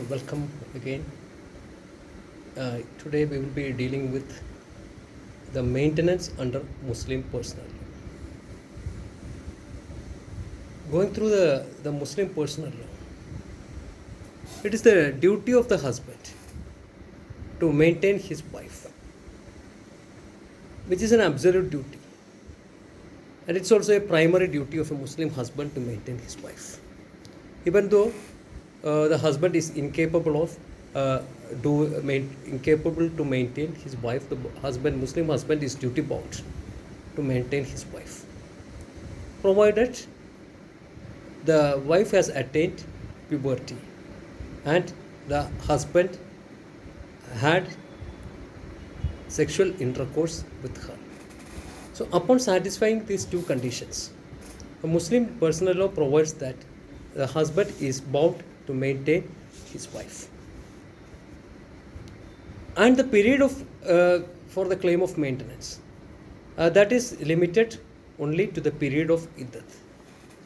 Welcome again. Today we will be dealing with the maintenance under Muslim personal law. Going through the Muslim personal law, it is the duty of the husband to maintain his wife, which is an absolute duty. And it's also a primary duty of a Muslim husband to maintain his wife. Even though the husband is incapable to maintain his wife, the Muslim husband is duty bound to maintain his wife, provided the wife has attained puberty and the husband had sexual intercourse with her. So upon satisfying these two conditions, a Muslim personal law provides that the husband is bound to maintain his wife. And the period for the claim of maintenance, that is limited only to the period of iddat.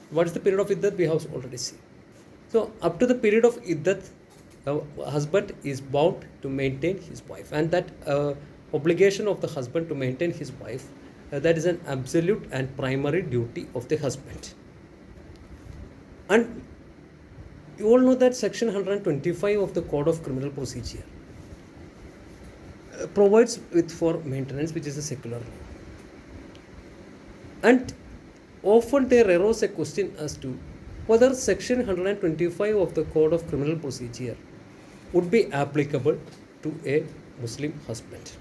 What is the period of iddat? We have already seen. So up to the period of iddat, the husband is bound to maintain his wife, and that obligation of the husband to maintain his wife, that is an absolute and primary duty of the husband. And you all know that section 125 of the Code of Criminal Procedure provides for maintenance, which is a secular law. And often there arose a question as to whether section 125 of the Code of Criminal Procedure would be applicable to a Muslim husband.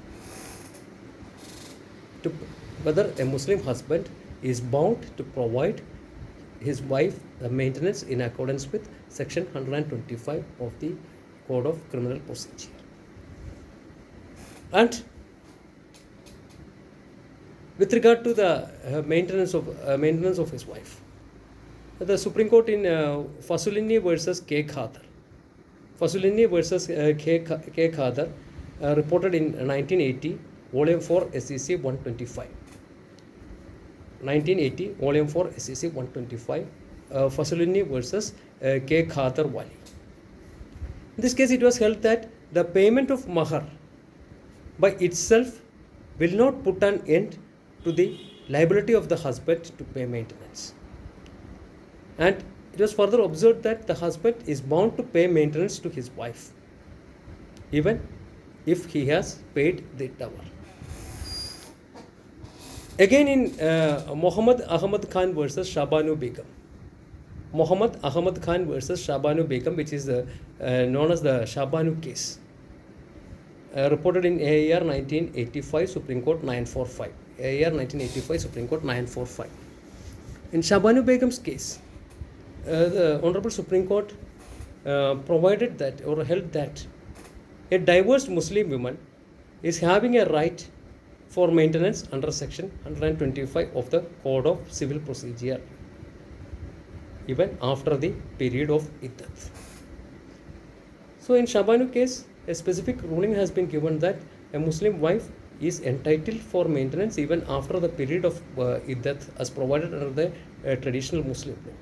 Whether a Muslim husband is bound to provide his wife the maintenance in accordance with section 125 of the Code of Criminal Procedure. And with regard to the maintenance of his wife, the Supreme Court in Fasulini versus K. Khadar, K. Khadar, reported in 1980, Volume 4, SEC 125. 1980, Volume 4, SEC 125, Fasulini versus K. Khadar Wali. In this case, it was held that the payment of mahar by itself will not put an end to the liability of the husband to pay maintenance. And it was further observed that the husband is bound to pay maintenance to his wife, even if he has paid the dower. Again in Muhammad Ahmad Khan versus Shabanu Begum. Muhammad Ahmad Khan versus Shabanu Begum, which is known as the Shabanu case, reported in AIR 1985, Supreme Court 945. AIR 1985, Supreme Court 945. In Shabanu Begum's case, the Honorable Supreme Court provided that or held that a divorced Muslim woman is having a right for maintenance under section 125 of the Code of Civil Procedure, even after the period of iddat. So in Shabanu case, a specific ruling has been given that a Muslim wife is entitled for maintenance even after the period of iddat as provided under the traditional Muslim law,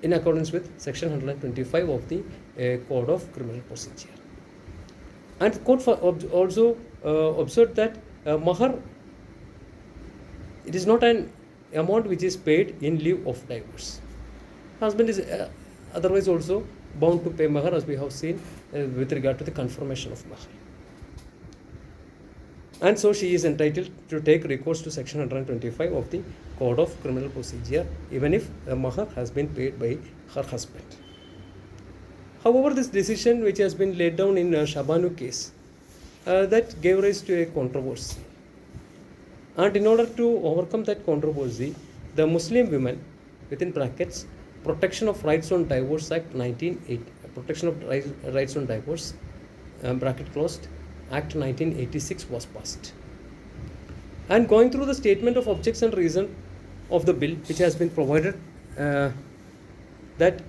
in accordance with section 125 of the Code of Criminal Procedure. And the court also observed that mahar, it is not an amount which is paid in lieu of divorce. Husband is otherwise also bound to pay mahar, as we have seen with regard to the confirmation of mahar. And so she is entitled to take recourse to section 125 of the Code of Criminal Procedure, even if mahar has been paid by her husband. However, this decision which has been laid down in Shabanu case, that gave rise to a controversy. And in order to overcome that controversy, the Muslim Women, within brackets, Protection of Rights on Divorce Act 1980, Protection of Rights on Divorce, bracket closed, Act 1986 was passed. And going through the statement of objects and reason of the bill, which has been provided, that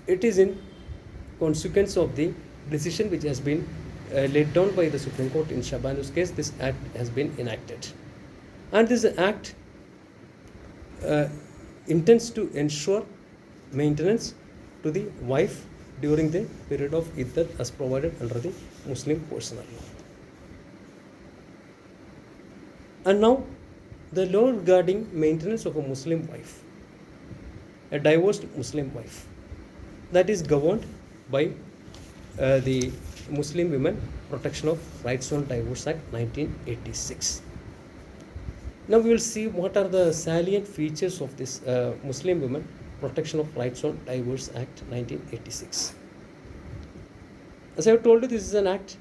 it is in consequence of the decision which has been laid down by the Supreme Court in Shabanu's case, this act has been enacted. And this act intends to ensure maintenance to the wife during the period of iddat as provided under the Muslim personal law. And now the law regarding maintenance of a Muslim wife, a divorced Muslim wife, that is governed by the Muslim Women Protection of Rights on Divorce Act 1986. Now we will see what are the salient features of this Muslim Women Protection of Rights on Divorce Act 1986. As I have told you, this is an act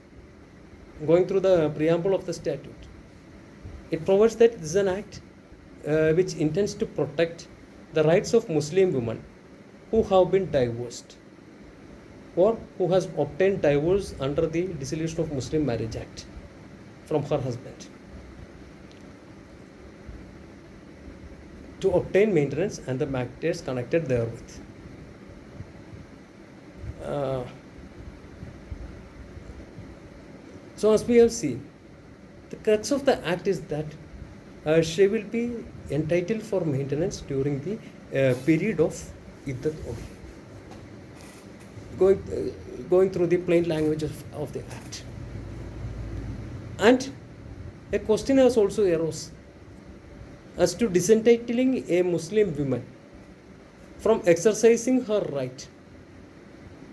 going through the preamble of the statute. It provides that this is an act which intends to protect the rights of Muslim women who have been divorced or who has obtained divorce under the Dissolution of Muslim Marriage Act from her husband, to obtain maintenance and the matters connected therewith. So as we have seen, the crux of the act is that she will be entitled for maintenance during the period of iddat only. Going through the plain language of the act. And a question has also arose as to disentitling a Muslim woman from exercising her right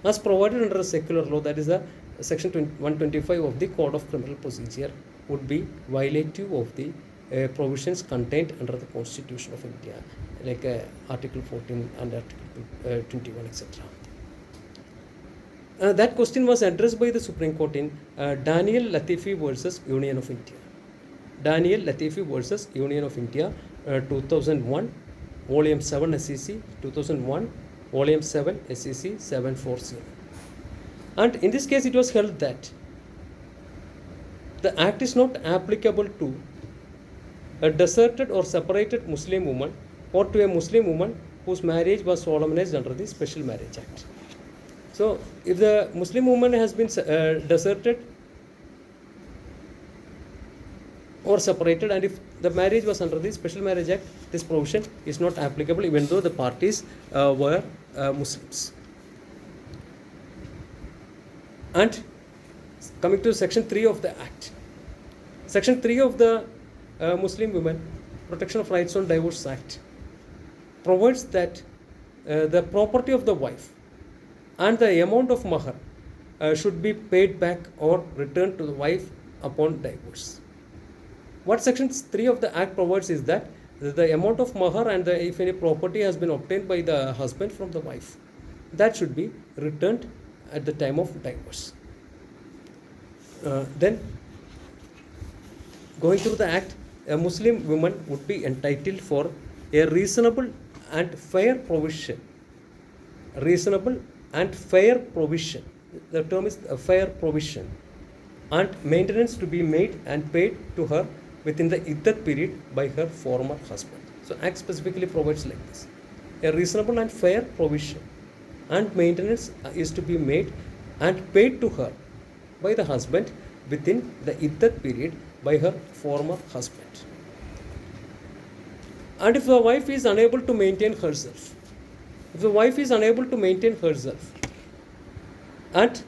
as provided under a secular law, that is the section 125 of the Code of Criminal Procedure, would be violative of the provisions contained under the Constitution of India, like Article 14 and Article 21, etc. That question was addressed by the Supreme Court in Daniel Latifi versus Union of India. Daniel Latifi versus Union of India, 2001, Volume 7 SEC, 2001, Volume 7 SEC 740. And in this case, it was held that the act is not applicable to a deserted or separated Muslim woman or to a Muslim woman whose marriage was solemnized under the Special Marriage Act. So, if the Muslim woman has been deserted or separated, and if the marriage was under the Special Marriage Act, this provision is not applicable even though the parties were Muslims. And coming to Section 3 of the Act. Section 3 of the Muslim Women Protection of Rights on Divorce Act provides that the property of the wife and the amount of mahar should be paid back or returned to the wife upon divorce. What Section 3 of the Act provides is that the amount of mahar and if any property has been obtained by the husband from the wife, that should be returned at the time of divorce. Then, going through the Act, a Muslim woman would be entitled for a reasonable and fair provision. Reasonable and fair provision. The term is a fair provision. And maintenance to be made and paid to her within the iddat period by her former husband. So, Act specifically provides like this: a reasonable and fair provision, and maintenance is to be made and paid to her by the husband within the iddat period by her former husband. And if the wife is unable to maintain herself, and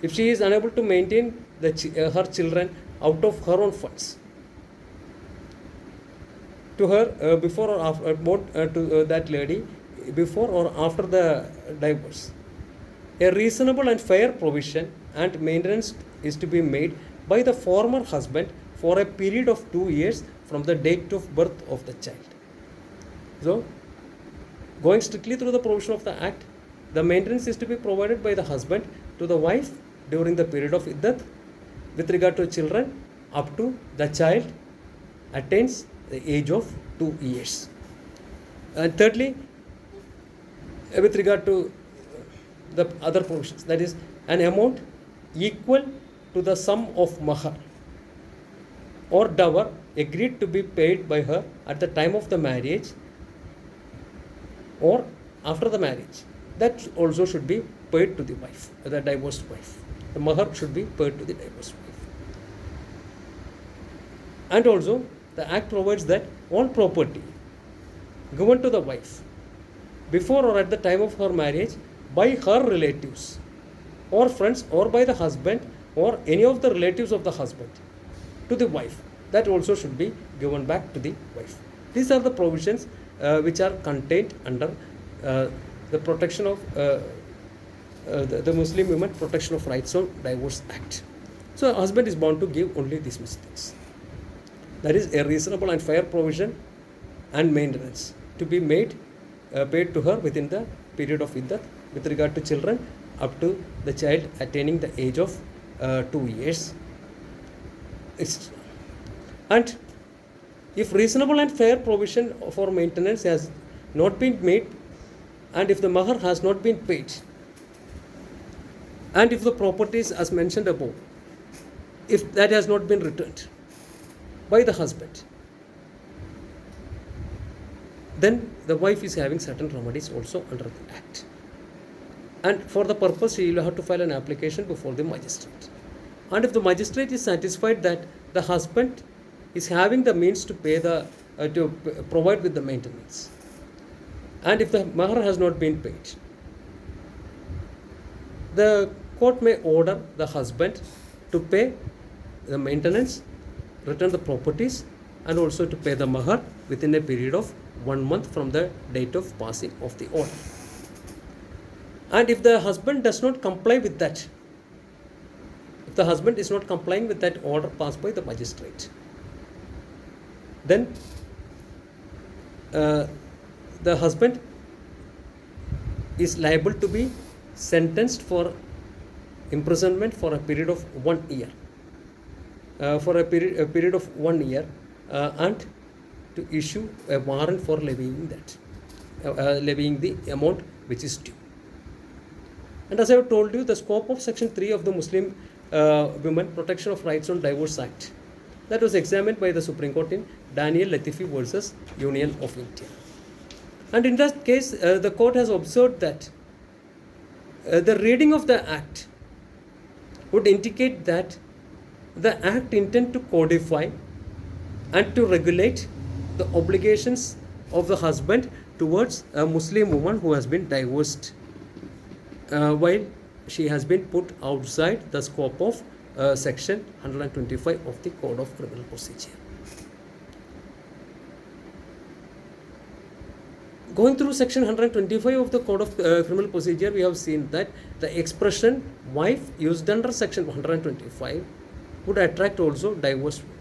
if she is unable to maintain her children out of her own funds, to her before or after, to that lady before or after the divorce, a reasonable and fair provision and maintenance is to be made by the former husband for a period of 2 years from the date of birth of the child. So, going strictly through the provision of the Act, the maintenance is to be provided by the husband to the wife during the period of iddat with regard to children up to the child attains the age of 2 years. And thirdly, with regard to the other provisions, that is an amount equal to the sum of mahar or dower agreed to be paid by her at the time of the marriage or after the marriage, that also should be paid to the wife, the divorced wife. The mahar should be paid to the divorced wife. And also, the Act provides that all property given to the wife before or at the time of her marriage by her relatives or friends or by the husband or any of the relatives of the husband to the wife, that also should be given back to the wife. These are the provisions which are contained under the protection of the Muslim Women Protection of Rights on Divorce Act. So a husband is bound to give only these things. That is a reasonable and fair provision and maintenance to be made paid to her within the period of iddat with regard to children up to the child attaining the age of 2 years. And if reasonable and fair provision for maintenance has not been made, and if the mahar has not been paid, and if the properties as mentioned above, if that has not been returned by the husband, then the wife is having certain remedies also under the act. And for the purpose, she will have to file an application before the magistrate. And if the magistrate is satisfied that the husband is having the means to pay to provide with the maintenance, and if the mahar has not been paid, the court may order the husband to pay the maintenance, return the properties, and also to pay the mahar within a period of 1 month from the date of passing of the order. And if the husband does not comply with that, if the husband is not complying with that order passed by the magistrate, then the husband is liable to be sentenced for imprisonment for a period of 1 year. For a period of 1 year, and to issue a warrant for levying the amount which is due. And as I have told you, the scope of Section 3 of the Muslim Women Protection of Rights on Divorce Act, that was examined by the Supreme Court in Daniel Latifi versus Union of India. And in that case, the court has observed that the reading of the act would indicate that the act intended to codify and to regulate the obligations of the husband towards a Muslim woman who has been divorced while she has been put outside the scope of Section 125 of the Code of Criminal Procedure. Going through Section 125 of the Code of Criminal Procedure, we have seen that the expression wife used under Section 125 would attract also divorced women.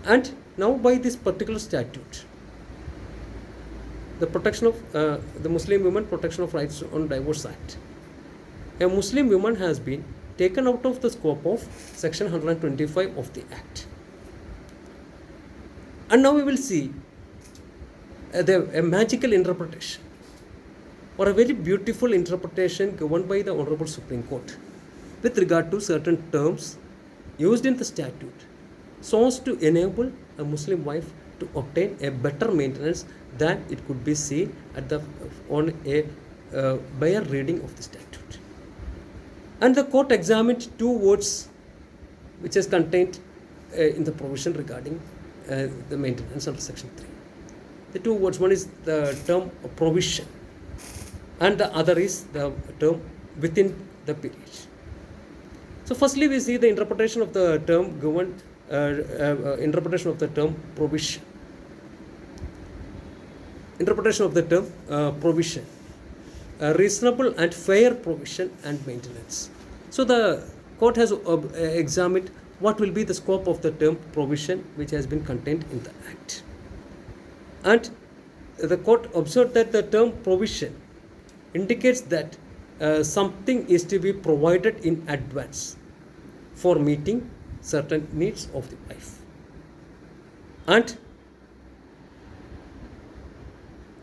And now by this particular statute, the protection of the Muslim Women Protection of Rights on Divorce Act, a Muslim woman has been taken out of the scope of Section 125 of the Act. And now we will see a magical interpretation or a very beautiful interpretation given by the Honorable Supreme Court with regard to certain terms used in the statute so as to enable a Muslim wife to obtain a better maintenance than it could be seen on a bare reading of the statute. And the court examined two words which is contained in the provision regarding the maintenance under Section 3. The two words, one is the term provision and the other is the term within the period. So firstly we see the interpretation of the term given, interpretation of the term provision. Interpretation of the term provision, reasonable and fair provision and maintenance. So the court has examined what will be the scope of the term provision which has been contained in the Act. And the court observed that the term provision indicates that something is to be provided in advance for meeting certain needs of the wife. And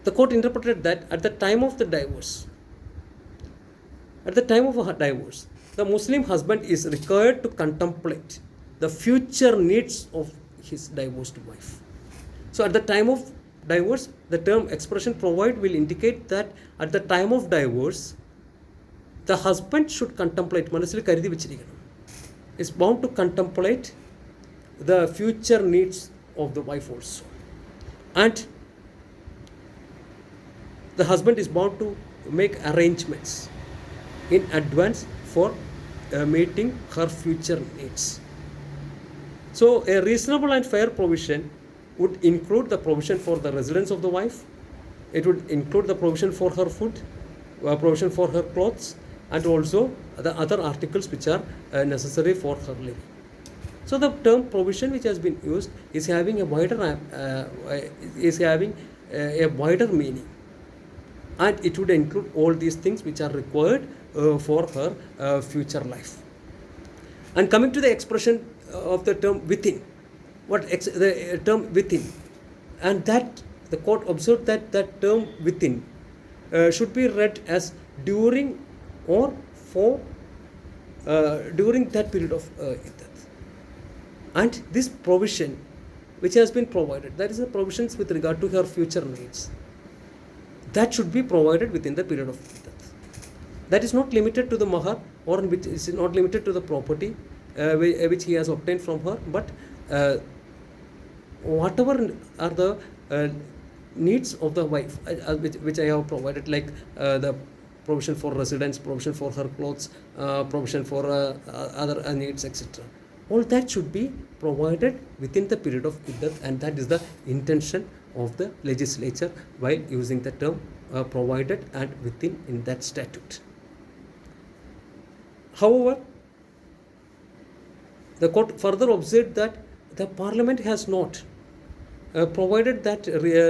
the court interpreted that at the time of the divorce, the Muslim husband is required to contemplate the future needs of his divorced wife. So at the time of divorce, the term expression provide will indicate that at the time of divorce, the husband should contemplate, is bound to contemplate the future needs of the wife also. And the husband is bound to make arrangements in advance for meeting her future needs. So a reasonable and fair provision would include the provision for the residence of the wife. It would include the provision for her food, provision for her clothes, and also the other articles which are necessary for her living. So the term provision which has been used is having a wider meaning, and it would include all these things which are required for her future life. And coming to the expression of the term within, the term within, and that the court observed that that term within should be read as during or for during that period of iddat. And this provision which has been provided, that is the provisions with regard to her future needs, that should be provided within the period of iddat. That is not limited to the mahar, or which is not limited to the property which he has obtained from her, but whatever are the needs of the wife which I have provided, like the provision for residence, provision for her clothes, provision for other needs, etc. All that should be provided within the period of iddat, and that is the intention of the legislature while using the term provided and within in that statute. However, the court further observed that the parliament has not provided that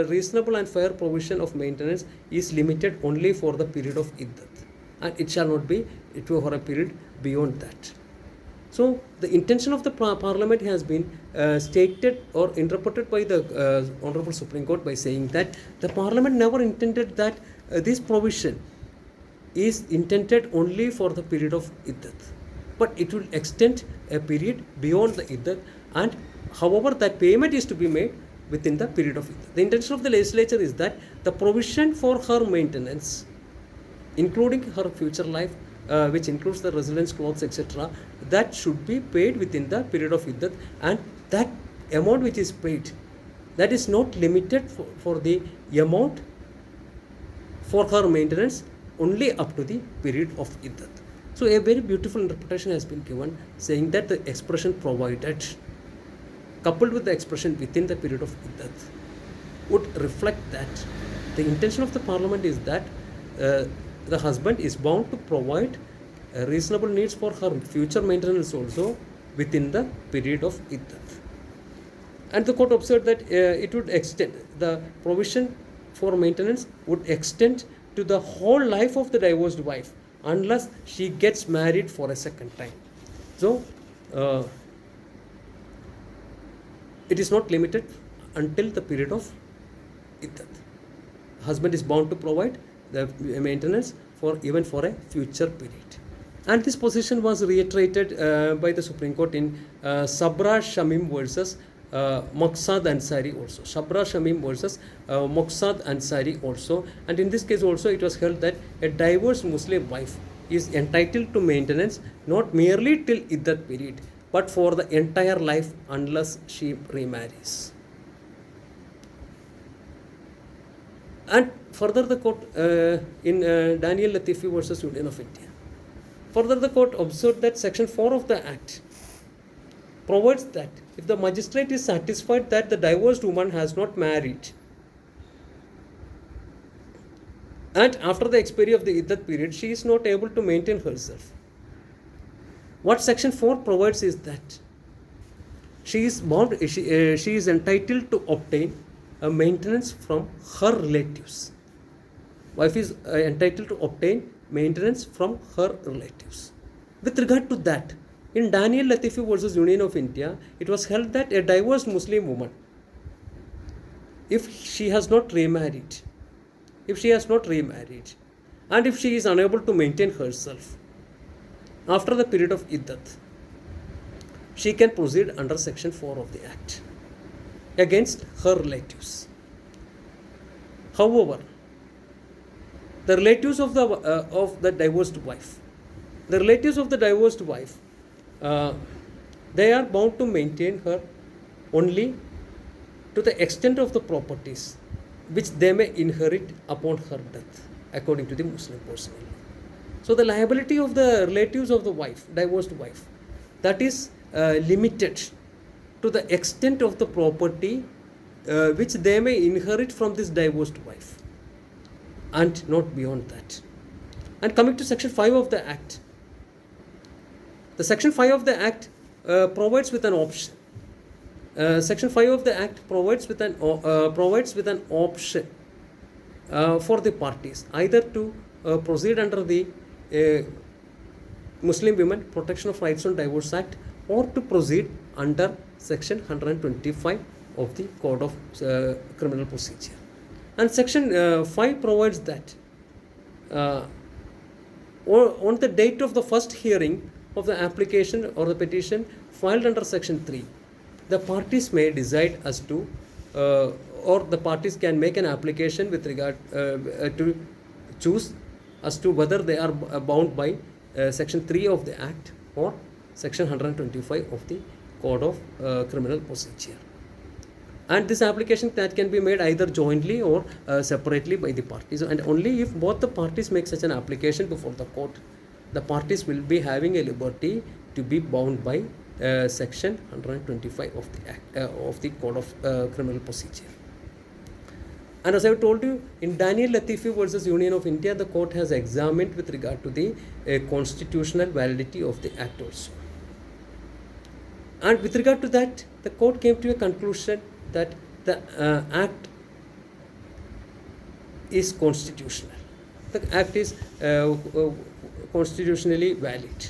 reasonable and fair provision of maintenance is limited only for the period of iddat, and it shall not be for a period beyond that. So the intention of the parliament has been stated or interpreted by the Honorable Supreme Court by saying that the parliament never intended that this provision is intended only for the period of iddat, but it will extend a period beyond the iddat, and however that payment is to be made within the period of iddat. The intention of the legislature is that the provision for her maintenance, including her future life, which includes the residence, clothes, etc., that should be paid within the period of iddat, and that amount which is paid, that is not limited for the amount for her maintenance only up to the period of iddat. So a very beautiful interpretation has been given, saying that the expression provided coupled with the expression within the period of iddat would reflect that the intention of the parliament is that the husband is bound to provide reasonable needs for her future maintenance also within the period of iddat. And the court observed that it would extend, the provision for maintenance would extend to the whole life of the divorced wife unless she gets married for a second time. So it is not limited until the period of iddat. Husband is bound to provide the maintenance for even for a future period. And this position was reiterated by the Supreme Court in Sabra Shamim versus Maqsad Ansari also. Sabra Shamim versus Maqsad Ansari also. And in this case also it was held that a divorced Muslim wife is entitled to maintenance not merely till iddat period, but for the entire life unless she remarries. And further the court in Daniel Latifi versus Union of India, further the court observed that section 4 of the act provides that if the magistrate is satisfied that the divorced woman has not married and after the expiry of the iddat period she is not able to maintain herself, what section 4 provides is that she is bound, she is entitled to obtain a maintenance from her relatives. Wife is entitled to obtain maintenance from her relatives. With regard to that, in Daniel Latifi versus Union of India, it was held that a divorced Muslim woman, if she has not remarried, and if she is unable to maintain herself after the period of iddat, she can proceed under section 4 of the act against her relatives. However, the relatives of the divorced wife, they are bound to maintain her only to the extent of the properties which they may inherit upon her death. according to the Muslim personal law. So the liability of the relatives of the wife, divorced wife, that is limited to the extent of the property which they may inherit from this divorced wife, and not beyond that. And coming to section 5 of the Act, the section 5 of the Act provides with an option. Section 5 of the Act provides with an option for the parties either to proceed under the Muslim Women Protection of Rights on Divorce Act, or to proceed under section 125 of the Code of Criminal Procedure. And section 5 provides that on the date of the first hearing of the application or the petition filed under section 3, the parties may decide as to or the parties can make an application with regard to choose as to whether they are bound by section 3 of the Act or section 125 of the Code of Criminal Procedure. And this application that can be made either jointly or separately by the parties, and only if both the parties make such an application before the court, the parties will be having a liberty to be bound by section 125 of the Act of the Code of Criminal Procedure. And as I told you, in Daniel Latifi versus Union of India, the court has examined with regard to the constitutional validity of the Act also. And with regard to that, the court came to a conclusion that the Act is constitutional. The Act is constitutionally valid,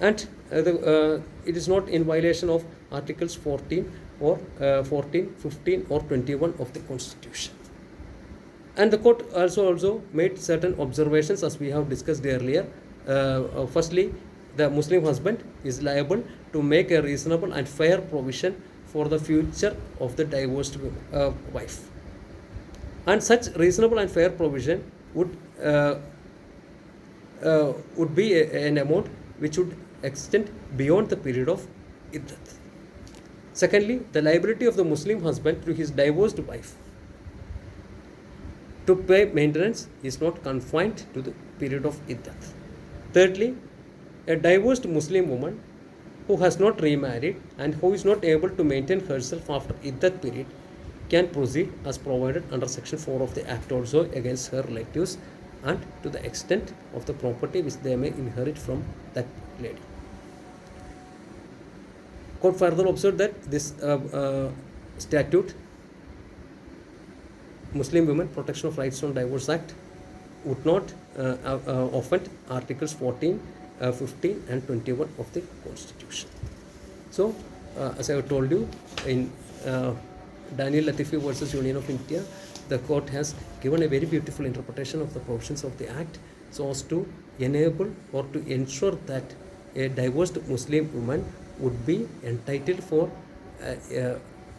and it is not in violation of Articles 14 or 14, 15 or 21 of the Constitution. And the court also made certain observations, as we have discussed earlier. Firstly, the Muslim husband is liable to make a reasonable and fair provision for the future of the divorced wife. And such reasonable and fair provision would be an amount which would extend beyond the period of iddat. Secondly, the liability of the Muslim husband to his divorced wife to pay maintenance is not confined to the period of iddat. Thirdly, a divorced Muslim woman who has not remarried and who is not able to maintain herself after iddat period can proceed as provided under section 4 of the Act also against her relatives and to the extent of the property which they may inherit from that lady. Court further observed that this statute, Muslim Women Protection of Rights on Divorce Act, would not offend Articles 14, 15 and 21 of the Constitution. So, as I have told you, in Daniel Latifi versus Union of India, the court has given a very beautiful interpretation of the provisions of the Act so as to enable or to ensure that a divorced Muslim woman would be entitled for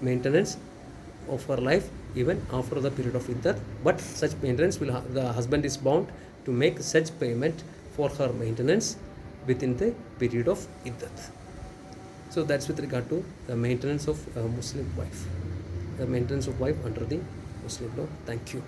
maintenance of her life even after the period of iddat, but such maintenance will the husband is bound to make such payment for her maintenance within the period of iddat. So that's with regard to the maintenance of a Muslim wife, the maintenance of wife under the Muslim law. Thank you.